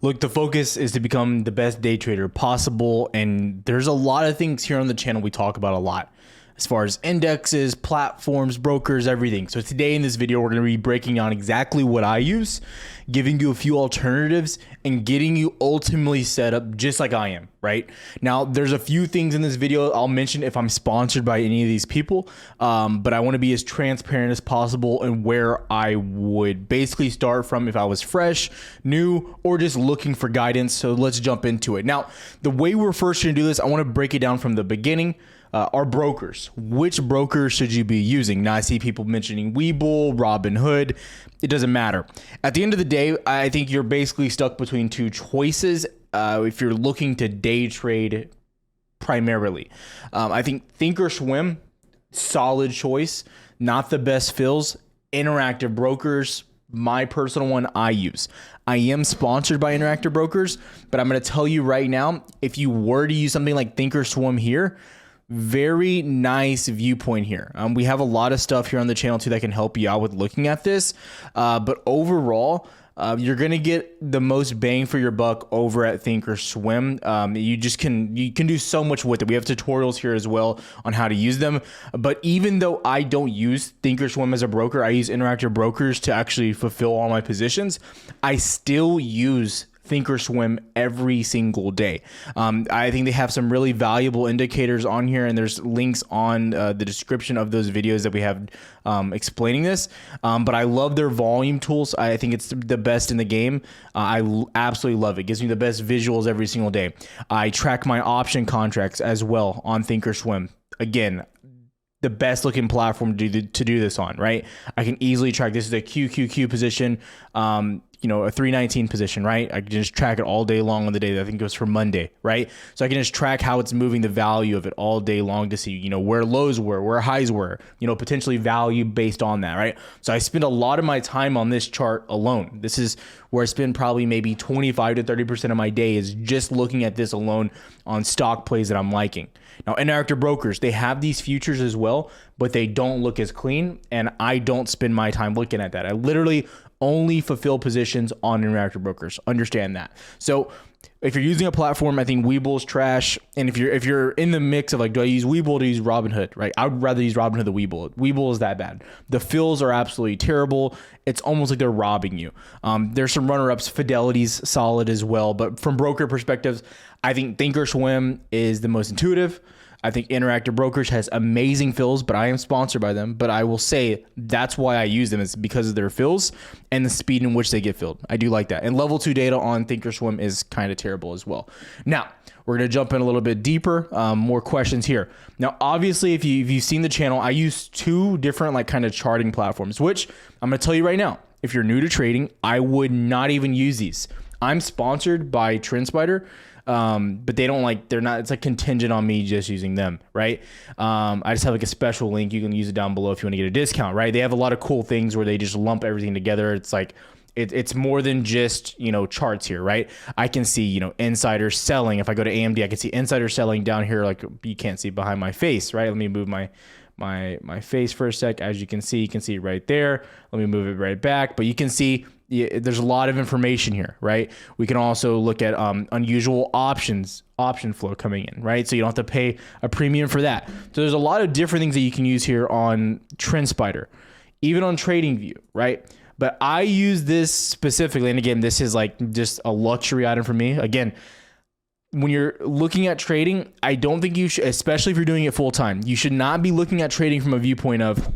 Look, the focus is to become the best day trader possible, and there's a lot of things here on the channel we talk about a lot as far as indexes, platforms, brokers, everything. So today in this video, we're going to be breaking down exactly what I use, giving you a few alternatives, and getting you ultimately set up just like I am, right? Now, there's a few things in this video I'll mention if I'm sponsored by any of these people, but I want to be as transparent as possible and where I would basically start from if I was fresh, new, or just looking for guidance. So let's jump into it. Now, the way we're first going to do this, I want to break it down from the beginning. Are brokers. Which broker should you be using? Now I see people mentioning Webull, Robinhood. It doesn't matter. At the end of the day, I think you're basically stuck between two choices if you're looking to day trade primarily. I think Thinkorswim, solid choice, not the best fills. Interactive Brokers, my personal one I use. I am sponsored by Interactive Brokers, but I'm going to tell you right now, if you were to use something like Thinkorswim here, very nice viewpoint here. We have a lot of stuff here on the channel too that can help you out with looking at this. But overall, you're going to get the most bang for your buck over at Thinkorswim. You can do so much with it. We have tutorials here as well on how to use them. But even though I don't use Thinkorswim as a broker, I use Interactive Brokers to actually fulfill all my positions. I still use Thinkorswim every single day. I think they have some really valuable indicators on here, and there's links on the description of those videos that we have explaining this. But I love their volume tools. I think it's the best in the game. I absolutely love it. It gives me the best visuals every single day. I track my option contracts as well on Thinkorswim. Again, the best looking platform to do this on, right? I can easily track this is a QQQ position, a 319 position, right? I can just track it all day long on the day that I think it was for Monday, right? So I can just track how it's moving, the value of it all day long to see, where lows were, where highs were, potentially value based on that, right? So I spend a lot of my time on this chart alone. This is where I spend probably maybe 25 to 30% of my day is just looking at this alone on stock plays that I'm liking. Now, Interactive Brokers, they have these futures as well, but they don't look as clean, and I don't spend my time looking at that. I literally only fulfill positions on Interactive Brokers. Understand that. So if you're using a platform, I think Webull's trash. And if you're in the mix of like, do I use Webull or do I use Robinhood, right? I would rather use Robinhood than Webull. Webull is that bad. The fills are absolutely terrible. It's almost like they're robbing you. There's some runner-ups. Fidelity's solid as well. But from broker perspectives, I think Thinkorswim is the most intuitive. I think Interactive Brokers has amazing fills, but I am sponsored by them. But I will say that's why I use them. It's because of their fills and the speed in which they get filled. I do like that. And level 2 data on Thinkorswim is kind of terrible as well. Now, we're going to jump in a little bit deeper. More questions here. Now, obviously, if you've seen the channel, I use two different kind of charting platforms, which I'm going to tell you right now. If you're new to trading, I would not even use these. I'm sponsored by TrendSpider. But they don't it's like contingent on me just using them, right? I just have a special link. You can use it down below if you want to get a discount, right? They have a lot of cool things where they just lump everything together. It's like, it's more than just, charts here, right? I can see, insider selling. If I go to AMD, I can see insider selling down here. Like you can't see behind my face, right? Let me move my face for a sec. As you can see it right there. Let me move it right back. But you can see there's a lot of information here, right? We can also look at unusual option flow coming in, right? So you don't have to pay a premium for that. So there's a lot of different things that you can use here on TrendSpider, even on TradingView, right? But I use this specifically, and again, this is like just a luxury item for me. Again, when you're looking at trading, I don't think you should, especially if you're doing it full time, you should not be looking at trading from a viewpoint of,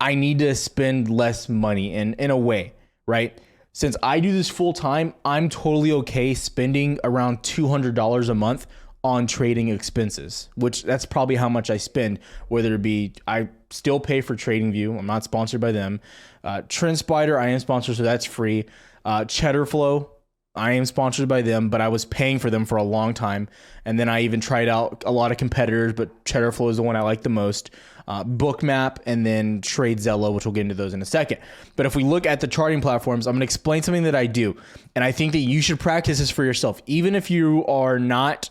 I need to spend less money in a way, right? Since I do this full time, I'm totally okay spending around $200 a month on trading expenses, which that's probably how much I spend, whether it be, I still pay for TradingView. I'm not sponsored by them. TrendSpider, I am sponsored, so that's free. Cheddarflow, I am sponsored by them, but I was paying for them for a long time. And then I even tried out a lot of competitors, but Cheddarflow is the one I like the most. Bookmap, and then TradeZella, which we'll get into those in a second. But if we look at the charting platforms, I'm going to explain something that I do. And I think that you should practice this for yourself, even if you are not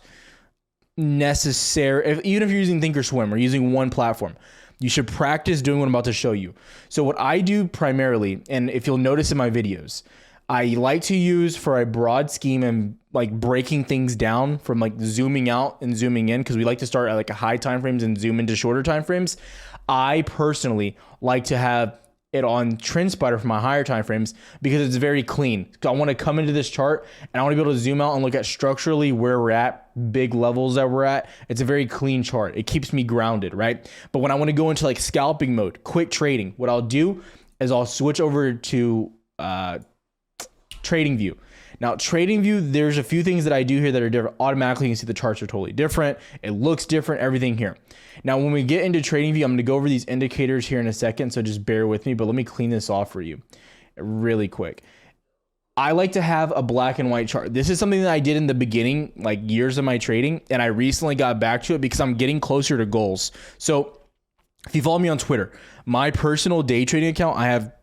necessary, even if you're using Thinkorswim or using one platform. You should practice doing what I'm about to show you. So what I do primarily, and if you'll notice in my videos, I like to use for a broad scheme and like breaking things down from like zooming out and zooming in, because we like to start at like a high time frames and zoom into shorter time frames. I personally like to have it on TrendSpider for my higher time frames because it's very clean. I want to come into this chart and I want to be able to zoom out and look at structurally where we're at, big levels that we're at. It's a very clean chart. It keeps me grounded, right? But when I want to go into like scalping mode, quick trading, what I'll do is I'll switch over to trading view. Now, trading view, there's a few things that I do here that are different. Automatically, you can see the charts are totally different. It looks different, everything here. Now, when we get into trading view, I'm going to go over these indicators here in a second, so just bear with me, but let me clean this off for you really quick. I like to have a black and white chart. This is something that I did in the beginning, like years of my trading, and I recently got back to it because I'm getting closer to goals. So if you follow me on Twitter, my personal day trading account, I have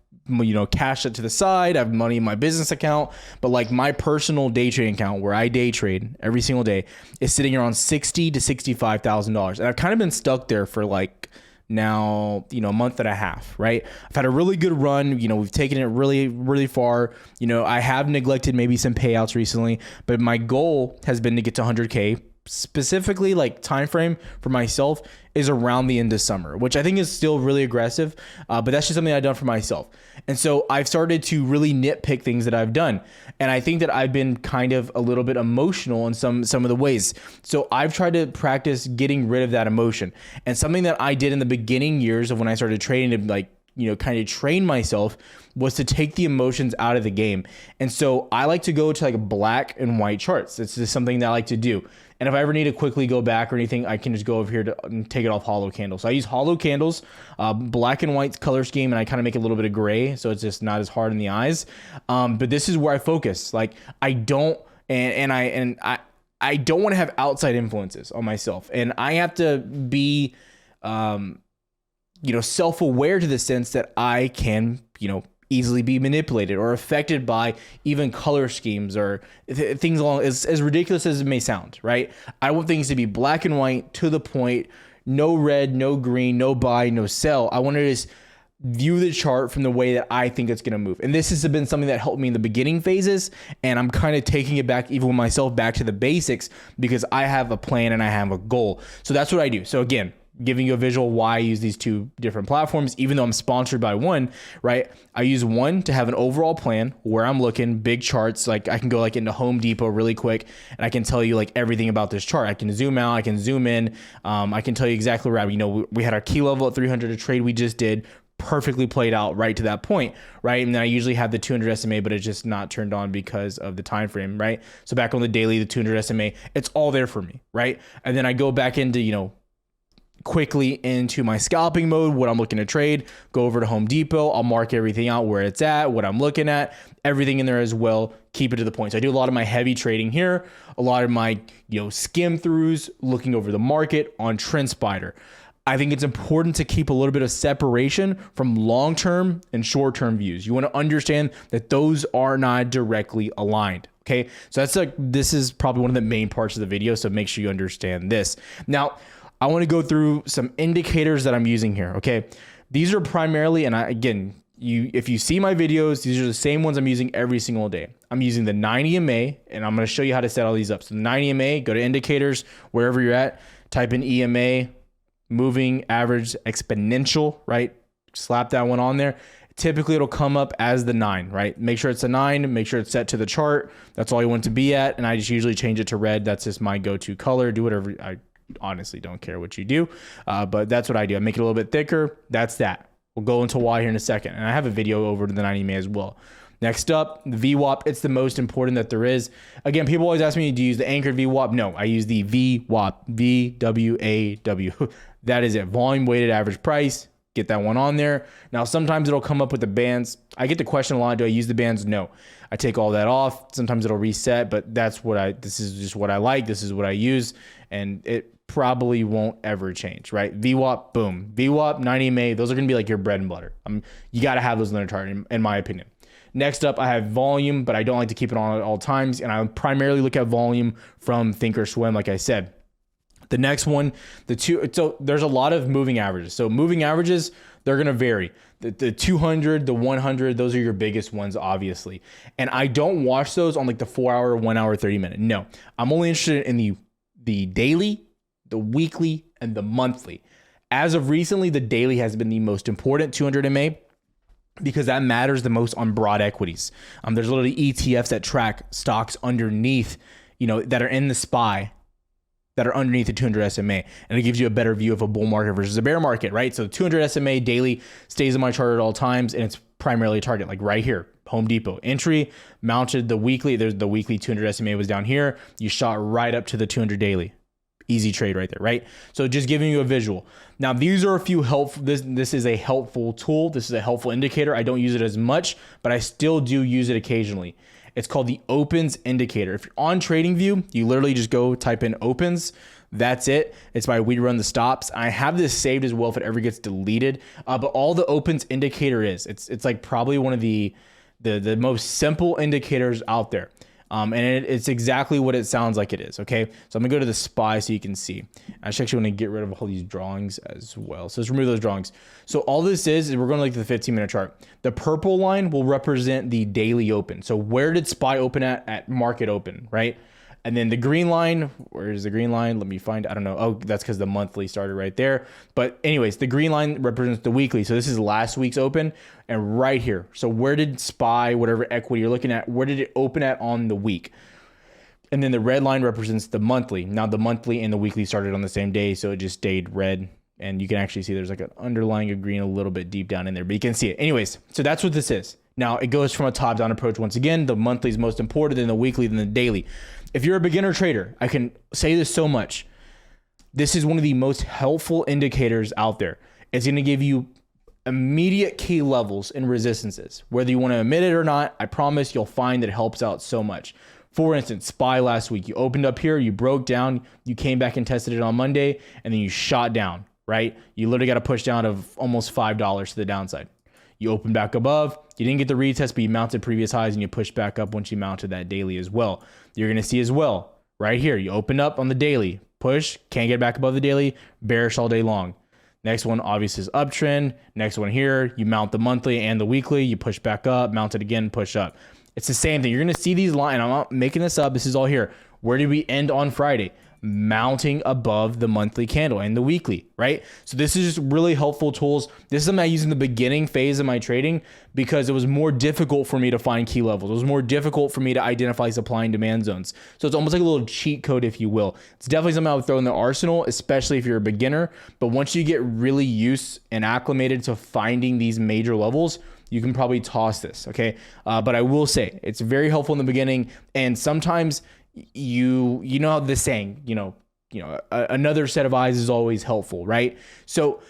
cash it to the side. I have money in my business account, but like my personal day trading account where I day trade every single day is sitting around $60,000 to $65,000. And I've kind of been stuck there for like now, a month and a half, right? I've had a really good run. We've taken it really, really far. I have neglected maybe some payouts recently, but my goal has been to get to 100K. Specifically, like time frame for myself is around the end of summer, which I think is still really aggressive, but that's just something I've done for myself. And so I've started to really nitpick things that I've done, and I think that I've been kind of a little bit emotional in some of the ways. So I've tried to practice getting rid of that emotion, and something that I did in the beginning years of when I started trading to kind of train myself was to take the emotions out of the game. And so I like to go to like black and white charts. It's just something that I like to do. And if I ever need to quickly go back or anything, I can just go over here and take it off hollow candles. So I use hollow candles, black and white color scheme, and I kind of make a little bit of gray, so it's just not as hard in the eyes. But this is where I focus. Like I don't, I don't want to have outside influences on myself, and I have to be, self-aware to the sense that I can, easily be manipulated or affected by even color schemes or things along as ridiculous as it may sound, right? I want things to be black and white, to the point, no red, no green, no buy, no sell. I want to just view the chart from the way that I think it's going to move. And this has been something that helped me in the beginning phases, and I'm kind of taking it back, even with myself, back to the basics, because I have a plan and I have a goal. So that's what I do. So again, giving you a visual why I use these two different platforms, even though I'm sponsored by one, right? I use one to have an overall plan where I'm looking, big charts. Like I can go like into Home Depot really quick and I can tell you like everything about this chart. I can zoom out, I can zoom in. I can tell you exactly where we had our key level at 300, a trade we just did perfectly played out right to that point, right? And then I usually have the 200 SMA, but it's just not turned on because of the time frame, right? So back on the daily, the 200 SMA, it's all there for me, right? And then I go back into, quickly into my scalping mode, what I'm looking to trade, go over to Home Depot. I'll mark everything out where it's at, what I'm looking at, everything in there as well. Keep it to the point. So I do a lot of my heavy trading here, a lot of my, skim throughs, looking over the market on TrendSpider. I think it's important to keep a little bit of separation from long-term and short-term views. You want to understand that those are not directly aligned. Okay. So this is probably one of the main parts of the video. So make sure you understand this. Now, I want to go through some indicators that I'm using here. Okay. These are primarily, and if you see my videos, these are the same ones I'm using every single day. I'm using the 9 EMA, and I'm going to show you how to set all these up. So the 9 EMA, go to indicators, wherever you're at, type in EMA, moving average exponential, right? Slap that one on there. Typically it'll come up as the 9, right? Make sure it's a 9, make sure it's set to the chart. That's all you want it to be at. And I just usually change it to red. That's just my go-to color. Do whatever. I honestly don't care what you do, but that's what I do. I make it a little bit thicker. That's that. We'll go into why here in a second. And I have a video over to the 9 EMA as well. Next up, the VWAP. It's the most important that there is. Again, people always ask me, do you use the anchored VWAP? No, I use the VWAP, VWAW. That is it. Volume weighted average price. Get that one on there. Now, sometimes it'll come up with the bands. I get the question a lot. Do I use the bands? No. I take all that off. Sometimes it'll reset, but this is just what I like. This is what I use. And it probably won't ever change, right? VWAP, boom. VWAP, 9 EMA, those are going to be like your bread and butter. You got to have those in the chart, in my opinion. Next up, I have volume, but I don't like to keep it on at all times. And I primarily look at volume from Thinkorswim, like I said. The next one, so there's a lot of moving averages. So moving averages, they're going to vary. The 200, the 100, those are your biggest ones, obviously. And I don't watch those on like the 4 hour, 1 hour, 30 minute. No, I'm only interested in the daily, the weekly, and the monthly. As of recently, the daily has been the most important, 200 MA, because that matters the most on broad equities. There's literally ETFs that track stocks underneath, that are in the SPY, that are underneath the 200 SMA, and it gives you a better view of a bull market versus a bear market, right? So 200 SMA daily stays in my chart at all times, and it's primarily a target, like right here, Home Depot entry, mounted the weekly. There's the weekly 200 SMA was down here. You shot right up to the 200 daily. Easy trade right there, right? So just giving you a visual. Now, these are a few helpful, this is a helpful tool. This is a helpful indicator. I don't use it as much, but I still do use it occasionally. It's called the opens indicator. If you're on TradingView, you literally just go type in opens. That's it. It's by we run the stops. I have this saved as well if it ever gets deleted. But all the opens indicator it's like probably one of the most simple indicators out there. And it's exactly what it sounds like it is. Okay. So I'm gonna go to the SPY so you can see. I actually want to get rid of all these drawings as well. So let's remove those drawings. So all this is we're going to look at the 15-minute chart. The purple line will represent the daily open. So where did SPY open at market open, right? And then the green line, where is the green line? Let me find, I don't know. Oh, that's because the monthly started right there. But anyways, the green line represents the weekly. So this is last week's open and right here. So where did SPY, whatever equity you're looking at, where did it open at on the week? And then the red line represents the monthly. Now the monthly and the weekly started on the same day. So it just stayed red. And you can actually see there's like an underlying of green a little bit deep down in there, but you can see it. Anyways, so that's what this is. Now it goes from a top-down approach. Once again, the monthly is most important, then the weekly, then the daily. If you're a beginner trader, I can say this so much. This is one of the most helpful indicators out there. It's going to give you immediate key levels and resistances. Whether you want to admit it or not, I promise you'll find that it helps out so much. For instance, SPY last week, you opened up here, you broke down, you came back and tested it on Monday, and then you shot down, right? You literally got a push down of almost $5 to the downside. You opened back above, you didn't get the retest, but you mounted previous highs and you pushed back up once you mounted that daily as well. You're going to see as well, right here, you open up on the daily, push, can't get back above the daily, bearish all day long. Next one obviously is uptrend. Next one here, you mount the monthly and the weekly, you push back up, mount it again, push up. It's the same thing. You're going to see these lines. I'm not making this up. This is all here. Where did we end on Friday? Mounting above the monthly candle and the weekly, right? So this is just really helpful tools. This is something I use in the beginning phase of my trading because it was more difficult for me to find key levels. It was more difficult for me to identify supply and demand zones. So it's almost like a little cheat code, if you will. It's definitely something I would throw in the arsenal, especially if you're a beginner. But once you get really used and acclimated to finding these major levels, you can probably toss this, okay? But I will say it's very helpful in the beginning, and sometimes you know the saying, another set of eyes is always helpful, right? So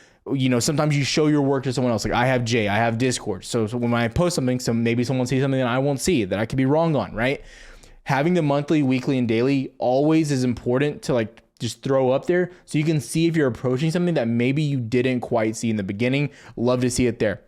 sometimes you show your work to someone else. Like I have Jay, I have Discord. So when I post something, so maybe someone sees something that I won't see, that I could be wrong on, right? Having the monthly, weekly, and daily always is important to just throw up there so you can see if you're approaching something that maybe you didn't quite see in the beginning. Love to see it there.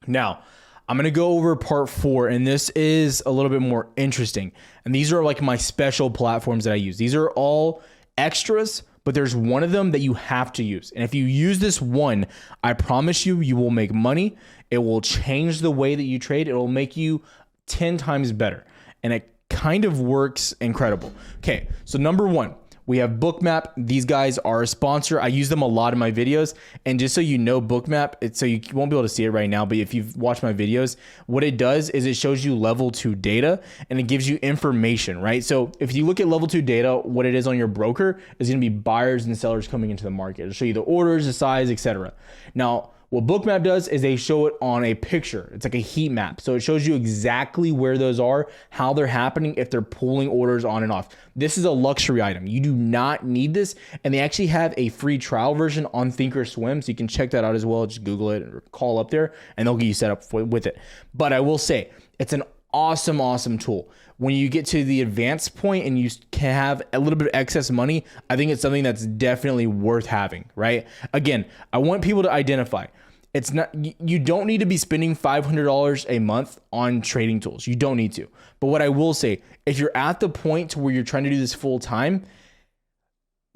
Now, I'm going to go over part 4, and this is a little bit more interesting. And these are like my special platforms that I use. These are all extras, but there's one of them that you have to use. And if you use this one, I promise you, you will make money. It will change the way that you trade. It will make you 10 times better. And it kind of works incredible. Okay, so number 1. We have Bookmap. These guys are a sponsor. I use them a lot in my videos. And just so you know, Bookmap, so you won't be able to see it right now, but if you've watched my videos, what it does is it shows you level 2 data and it gives you information, right? So if you look at level 2 data, what it is on your broker is going to be buyers and sellers coming into the market. It'll show you the orders, the size, etc. Now, what Bookmap does is they show it on a picture. It's like a heat map. So it shows you exactly where those are, how they're happening, if they're pulling orders on and off. This is a luxury item. You do not need this. And they actually have a free trial version on Thinkorswim. So you can check that out as well. Just Google it or call up there and they'll get you set up with it. But I will say it's an awesome, awesome tool. When you get to the advanced point and you can have a little bit of excess money, I think it's something that's definitely worth having, right? Again, I want people to identify. It's not, you don't need to be spending $500 a month on trading tools. You don't need to. But what I will say, if you're at the point to where you're trying to do this full time,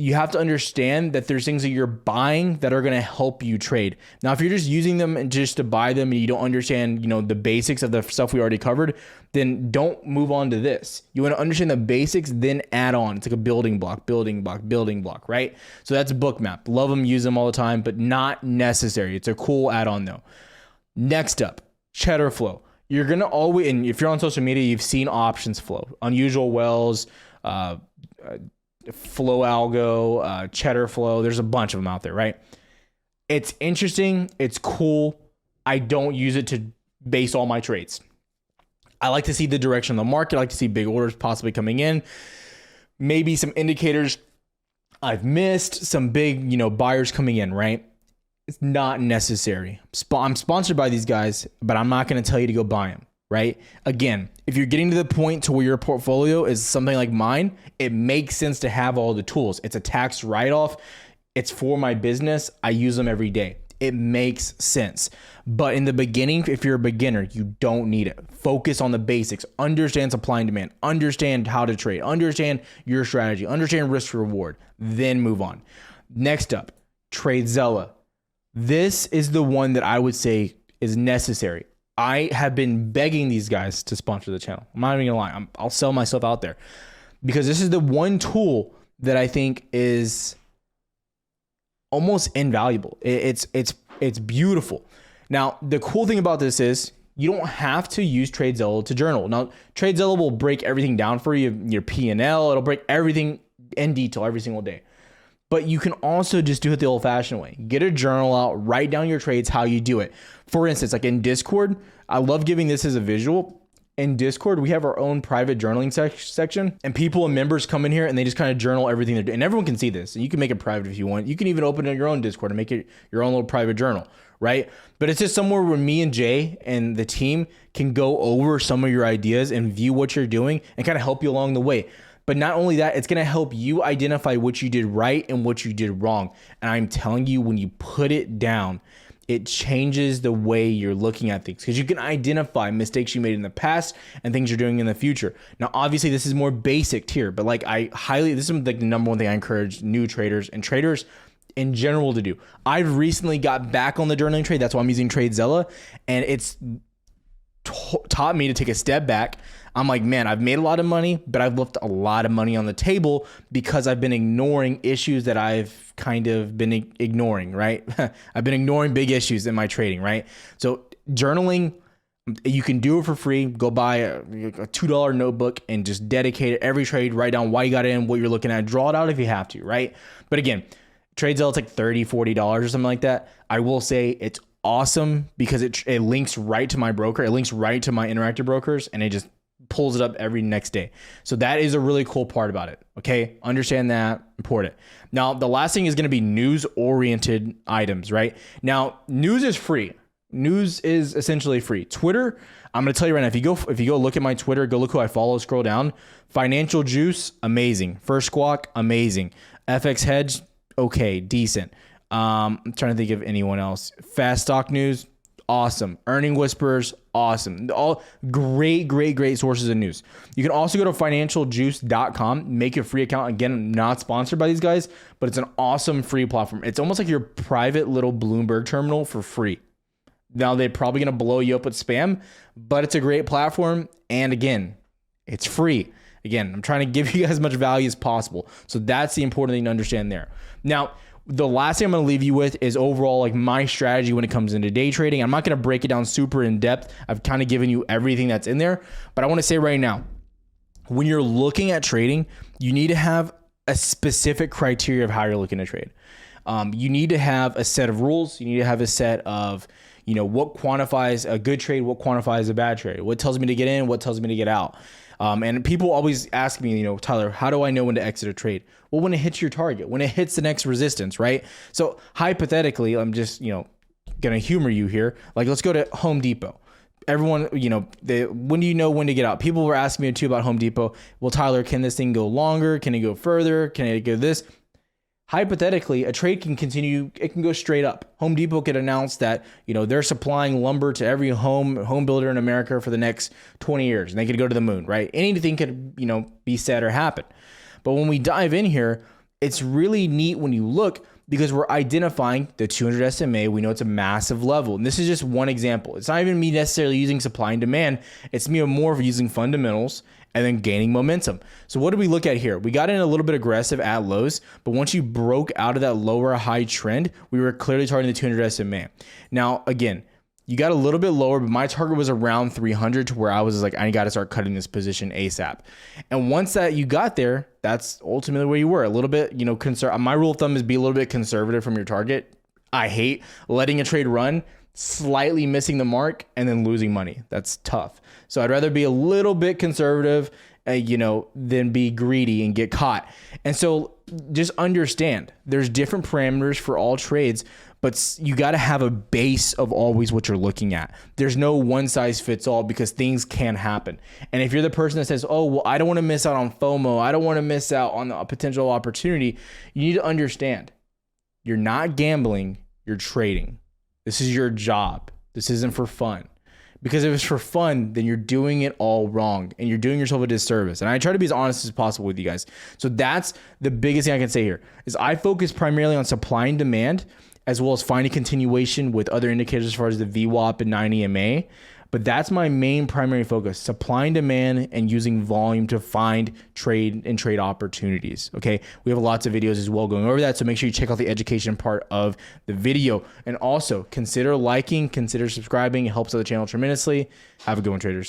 you have to understand that there's things that you're buying that are going to help you trade. Now, if you're just using them and just to buy them and you don't understand, the basics of the stuff we already covered, then don't move on to this. You want to understand the basics, then add on. It's like a building block, right? So that's Bookmap. Love them, use them all the time, but not necessary. It's a cool add-on though. Next up, Cheddar Flow. You're going to always, and if you're on social media, you've seen options flow, unusual wells, Flow Algo, Cheddar Flow. There's a bunch of them out there, right? It's interesting. It's cool. I don't use it to base all my trades. I like to see the direction of the market. I like to see big orders possibly coming in. Maybe some indicators I've missed, some big, buyers coming in, right? It's not necessary. I'm sponsored by these guys, but I'm not going to tell you to go buy them. Right? Again, if you're getting to the point to where your portfolio is something like mine, it makes sense to have all the tools. It's a tax write-off. It's for my business. I use them every day. It makes sense. But in the beginning, if you're a beginner, you don't need it. Focus on the basics. Understand supply and demand. Understand how to trade. Understand your strategy. Understand risk reward. Then move on. Next up, TradeZella. This is the one that I would say is necessary. I have been begging these guys to sponsor the channel. I'm not even gonna lie. I'll sell myself out there because this is the one tool that I think is almost invaluable. It's beautiful. Now, the cool thing about this is you don't have to use TradeZella to journal. Now, TradeZella will break everything down for you, your P&L. It'll break everything in detail every single day. But you can also just do it the old-fashioned way. Get a journal out, write down your trades, how you do it. For instance, like in Discord, I love giving this as a visual. In Discord, we have our own private journaling section, and people and members come in here and they just kind of journal everything they're doing. And everyone can see this. And you can make it private if you want. You can even open your own Discord and make it your own little private journal, right? But it's just somewhere where me and Jay and the team can go over some of your ideas and view what you're doing and kind of help you along the way. But not only that, it's going to help you identify what you did right and what you did wrong. And I'm telling you, when you put it down, it changes the way you're looking at things because you can identify mistakes you made in the past and things you're doing in the future. Now, obviously, this is more basic tier, but like this is like the number one thing I encourage new traders and traders in general to do. I've recently got back on the journaling trade. That's why I'm using TradeZella, and it's taught me to take a step back. I'm like, man, I've made a lot of money, but I've left a lot of money on the table because I've been ignoring issues that I've kind of been ignoring, right? I've been ignoring big issues in my trading, right? So journaling, you can do it for free. Go buy a $2 notebook and just dedicate it every trade, write down why you got in, what you're looking at, draw it out if you have to, right? But again, TradeZella, it's like $30, $40 or something like that. I will say it's awesome because it links right to my broker. It links right to my interactive brokers, and it just pulls it up every next day. So that is a really cool part about it. Okay. Understand that. Important. Now, the last thing is going to be news oriented items, right? Now, news is free. News is essentially free. Twitter, I'm going to tell you right now, if you go look at my Twitter, go look who I follow, scroll down. Financial Juice, amazing. First Squawk, amazing. FX Hedge, okay, decent. I'm trying to think of anyone else. Fast Stock News, awesome. Earning Whispers, awesome. All great sources of news. You can also go to financialjuice.com, make a free account. Again, not sponsored by these guys, but it's an awesome free platform. It's almost like your private little Bloomberg terminal for free. Now, they're probably going to blow you up with spam, but it's a great platform. And again, it's free. Again, I'm trying to give you guys as much value as possible. So that's the important thing to understand there. Now, the last thing I'm going to leave you with is overall like my strategy when it comes into day trading. I'm not going to break it down super in depth. I've kind of given you everything that's in there, but I want to say right now, when you're looking at trading, you need to have a specific criteria of how you're looking to trade. You need to have a set of rules. You need to have a set of, what quantifies a good trade, what quantifies a bad trade, what tells me to get in, what tells me to get out. And people always ask me, Tyler, how do I know when to exit a trade? Well, when it hits your target, when it hits the next resistance, right? So hypothetically, I'm just, going to humor you here. Like, let's go to Home Depot. Everyone, when do you know when to get out? People were asking me too about Home Depot. Well, Tyler, can this thing go longer? Can it go further? Can it go this? Hypothetically, a trade can continue. It can go straight up. Home Depot could announce that, they're supplying lumber to every home builder in America for the next 20 years, and they could go to the moon, right? Anything could, be said or happen. But when we dive in here, it's really neat when you look because we're identifying the 200 SMA. We know it's a massive level. And this is just one example. It's not even me necessarily using supply and demand. It's me more of using fundamentals and then gaining momentum. So what do we look at here? We got in a little bit aggressive at lows, but once you broke out of that lower high trend, we were clearly targeting the 200 SMA. Now, again, you got a little bit lower, but my target was around 300 to where I was like, I got to start cutting this position ASAP. And once that you got there, that's ultimately where you were. A little bit, my rule of thumb is be a little bit conservative from your target. I hate letting a trade run, slightly missing the mark, and then losing money. That's tough. So I'd rather be a little bit conservative, than be greedy and get caught. And so just understand there's different parameters for all trades, but you got to have a base of always what you're looking at. There's no one size fits all because things can happen. And if you're the person that says, oh, well, I don't want to miss out on FOMO, I don't want to miss out on a potential opportunity, you need to understand you're not gambling, you're trading. This is your job. This isn't for fun. Because if it's for fun, then you're doing it all wrong and you're doing yourself a disservice. And I try to be as honest as possible with you guys. So that's the biggest thing I can say here is I focus primarily on supply and demand, as well as finding continuation with other indicators as far as the VWAP and 9 EMA. But that's my main primary focus, supply and demand and using volume to find trade opportunities. Okay. We have lots of videos as well going over that. So make sure you check out the education part of the video. And also consider liking, consider subscribing. It helps out the channel tremendously. Have a good one, traders.